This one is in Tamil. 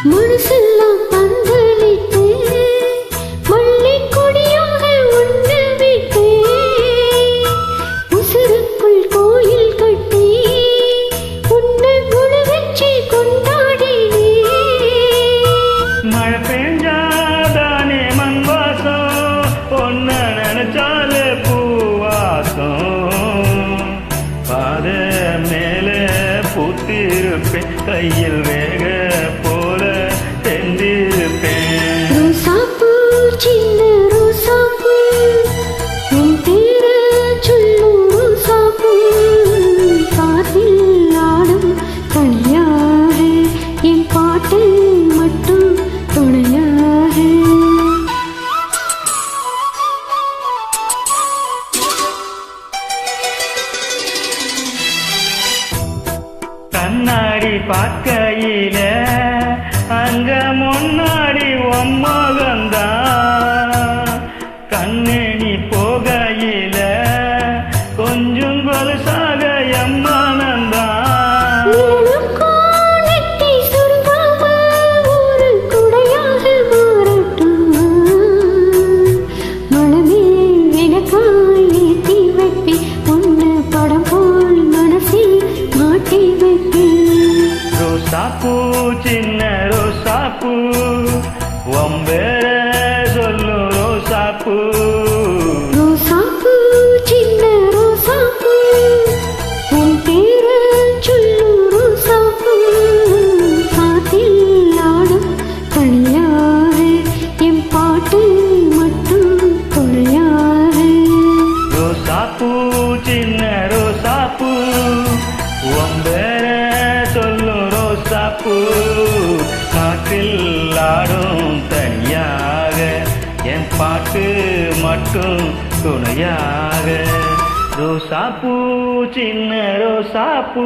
மனசெல்லாம் பந்தலிட்டு மல்லி கொடியாக ஒன்று விட்டு உசுருக்குள் கோயில் கட்டி உன்னை முழு வச்சு கொண்டாடினே. மழை பெஞ்சாதானே மண் வாசம் பொன்ன நினைச்சாலே பூவாசம் பாத மேலே பூத்திருப்பேன் கையில் வேக போல சென்றிருப்பேன். ரோசாப்பூ சின்ன ரோசாப்பூ உன் பேர சொல்லும் ரோசாப்பூ காற்றில் ஆடும் தனியாக என் பாட்டு மட்டும் துணையாக. கண்ணாடி பார்க்கையில அங்க முன்னாடி ஒம்மகந்தான் கண்ணெணி போகையில கொஞ்சம் கொலுசாக எம்மானந்தான். நெட்டி சுருங்காம ஒரு குடையாக மாறட்டும் மனமே எனக்காய் ஏத்தி வைப்பி ஒன்று படம் போல் மனசில் மாட்டி வைப்பி. ரோசாப்பூ சின்ன ரோசாப்பூ ஒம்பேர சொல்லும் ரோசாப்பூ. ரோசாப்பூ சின்ன ரோசாப்பூ உன் பேர சொல்லும் ரோசாப்பூ காத்தில் ஆடும் தனியாக என் பாட்டு மட்டும் துணையாக. ரோசாப்பூ சின்ன ரோசாப்பூ ஒம்பேர சொல்லும் ரோசாப்பூ காற்றில் ஆடும் தனியாக என் பாட்டு மட்டும் துணையாக. ரோசாப்பூ சின்ன ரோசாப்பூ.